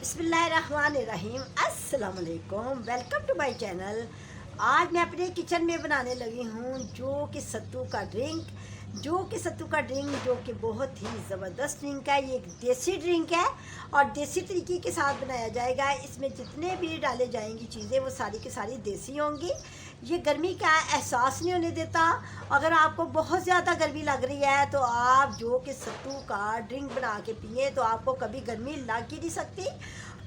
बिस्मिल्लाहिर्रहमानिर्रहीम अस्सलाम वालेकुम। Welcome to my channel. आज मैं अपने किचन में बनाने लगी हूँ जो कि सत्तू का ड्रिंक जो कि बहुत ही ज़बरदस्त ड्रिंक है। ये एक देसी ड्रिंक है और देसी तरीके के साथ बनाया जाएगा। इसमें जितने भी डाले जाएंगी चीज़ें वो सारी की सारी देसी होंगी। ये गर्मी का एहसास नहीं होने देता। अगर आपको बहुत ज़्यादा गर्मी लग रही है तो आप जो कि सत्तू का ड्रिंक बना के पिए तो आपको कभी गर्मी लग ही नहीं सकती।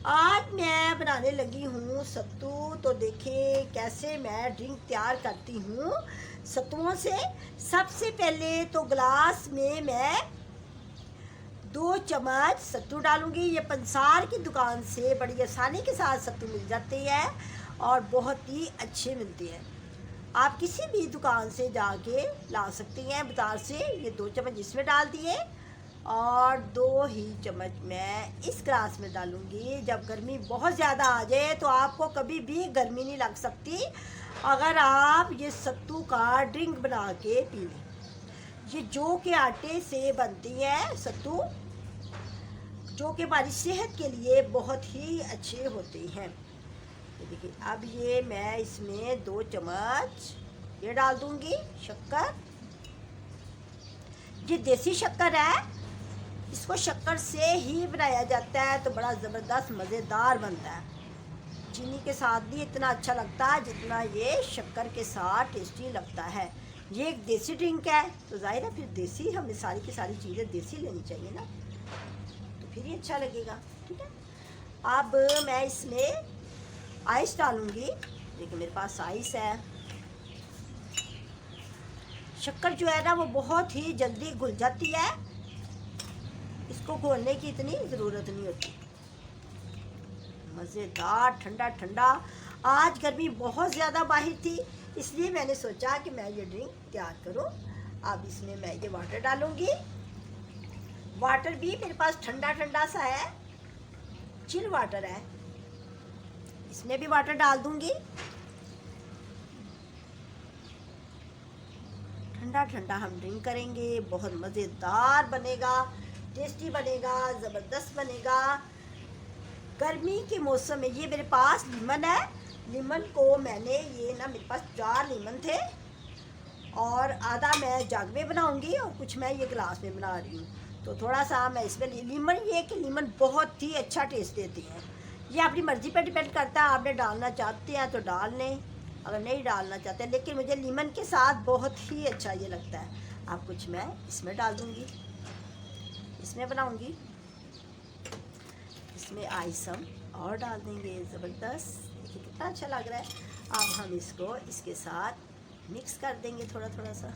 आज मैं बनाने लगी हूँ सत्तू। तो देखिए कैसे मैं ड्रिंक तैयार करती हूँ सत्तुओं से। सबसे पहले तो ग्लास में मैं 2 चम्मच सत्तू डालूंगी। ये पंसार की दुकान से बड़ी आसानी के साथ सत्तू मिल जाती है और बहुत ही अच्छे मिलती है। आप किसी भी दुकान से जाके ला सकती हैं बाज़ार से। ये 2 चम्मच इसमें डाल दिए और 2 ही चम्मच मैं इस ग्लास में डालूंगी। जब गर्मी बहुत ज़्यादा आ जाए तो आपको कभी भी गर्मी नहीं लग सकती अगर आप ये सत्तू का ड्रिंक बना के पी लें। ये जो के आटे से बनती है सत्तू, जो कि हमारी सेहत के लिए बहुत ही अच्छे होते हैं। ये देखिए अब ये मैं इसमें 2 चम्मच ये डाल दूंगी शक्कर। ये देसी शक्कर है, इसको शक्कर से ही बनाया जाता है तो बड़ा ज़बरदस्त मज़ेदार बनता है। चीनी के साथ भी इतना अच्छा लगता है जितना ये शक्कर के साथ टेस्टी लगता है। ये एक देसी ड्रिंक है तो जाहिर है फिर देसी, हमें सारी की सारी चीज़ें देसी लेनी चाहिए ना, तो फिर ही अच्छा लगेगा। ठीक है, अब मैं इसमें आइस डालूंगी। देखिए मेरे पास आइस है। शक्कर जो है ना वो बहुत ही जल्दी घुल जाती है, इसको घोलने की इतनी ज़रूरत नहीं होती। मज़ेदार ठंडा ठंडा। आज गर्मी बहुत ज़्यादा बाहर थी इसलिए मैंने सोचा कि मैं ये ड्रिंक तैयार करूं। अब इसमें मैं ये वाटर डालूंगी। वाटर भी मेरे पास ठंडा ठंडा सा है, चिल वाटर है। इसमें भी वाटर डाल दूंगी। ठंडा ठंडा हम ड्रिंक करेंगे, बहुत मज़ेदार बनेगा, टेस्टी बनेगा, ज़बरदस्त बनेगा। गर्मी के मौसम में ये मेरे पास लीमन है। लीमन को मैंने ये ना मेरे पास 4 लीमन थे और आधा मैं जग में बनाऊंगी और कुछ मैं ये गिलास में बना रही हूँ। तो थोड़ा सा मैं इसमें लीमन, ये कि लीमन बहुत ही अच्छा टेस्ट देती है। ये अपनी मर्ज़ी पर डिपेंड करता है, आपने डालना चाहते हैं तो डाल लें, अगर नहीं डालना चाहते, लेकिन मुझे लीमन के साथ बहुत ही अच्छा ये लगता है। अब कुछ मैं इसमें डाल दूँगी, इसमें बनाऊँगी। इसमें आइस हम और डाल देंगे, ज़बरदस्त। देखिए कितना अच्छा लग रहा है। अब हम इसको इसके साथ मिक्स कर देंगे थोड़ा थोड़ा सा।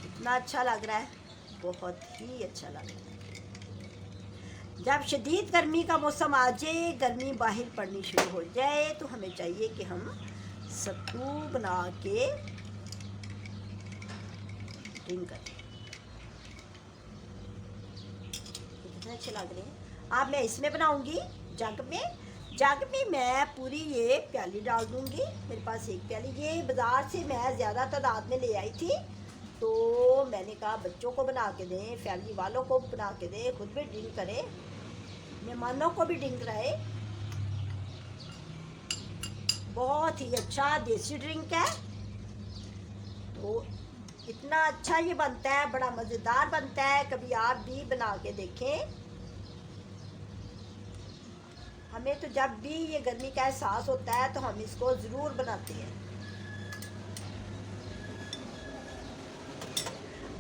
कितना अच्छा लग रहा है, बहुत ही अच्छा लग रहा है। जब शदीद गर्मी का मौसम आ जाए, गर्मी बाहर पड़नी शुरू हो जाए तो हमें चाहिए कि हम सत्तू बना के ड्रिंक करें। कितने अच्छे लग रहे हैं। अब मैं इसमें बनाऊंगी जग में मैं पूरी ये प्याली डाल दूंगी। मेरे पास एक प्याली, ये बाज़ार से मैं ज़्यादा तादाद में ले आई थी तो मैंने कहा बच्चों को बना के दें, फैमिली वालों को बना के दें, खुद भी ड्रिंक करें, मेहमानों को भी ड्रिंक रहे। बहुत ही अच्छा देसी ड्रिंक है। तो इतना अच्छा ये बनता है, बड़ा मज़ेदार बनता है। कभी आप भी बना के देखें। हमें तो जब भी ये गर्मी का एहसास होता है तो हम इसको ज़रूर बनाते हैं।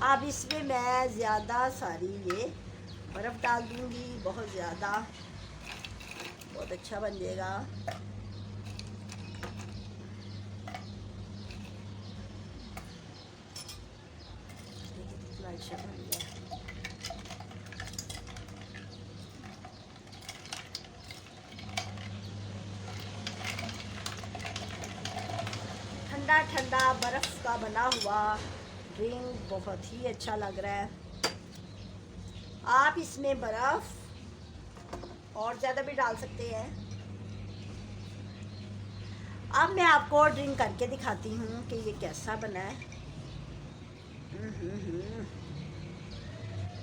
अब इसमें मैं ज़्यादा सारी ये बर्फ़ डाल दूँगी, बहुत ज़्यादा, बहुत अच्छा बन जाएगा। कितना अच्छा बन गया। ठंडा ठंडा बर्फ़ का बना हुआ ड्रिंक बहुत ही अच्छा लग रहा है। आप इसमें बर्फ़ और ज़्यादा भी डाल सकते हैं। अब मैं आपको ड्रिंक करके दिखाती हूँ कि ये कैसा बना है।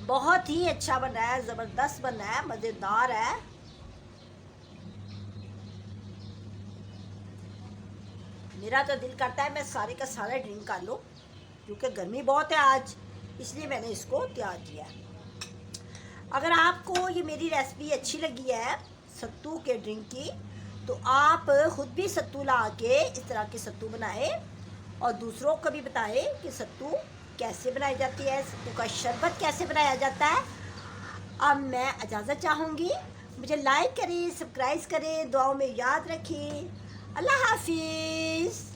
बहुत ही अच्छा बना है, ज़बरदस्त बना है, मज़ेदार है। मेरा तो दिल करता है मैं सारे का सारा ड्रिंक कर लूँ, क्योंकि गर्मी बहुत है आज, इसलिए मैंने इसको तैयार किया है। अगर आपको ये मेरी रेसिपी अच्छी लगी है सत्तू के ड्रिंक की, तो आप ख़ुद भी सत्तू ला के इस तरह के सत्तू बनाएं और दूसरों को भी बताएं कि सत्तू कैसे बनाई जाती है, सत्तू का शरबत कैसे बनाया जाता है। अब मैं इजाज़त चाहूँगी, मुझे लाइक करें, सब्सक्राइब करें, दुआओं में याद रखें। अल्लाह हाफिज़।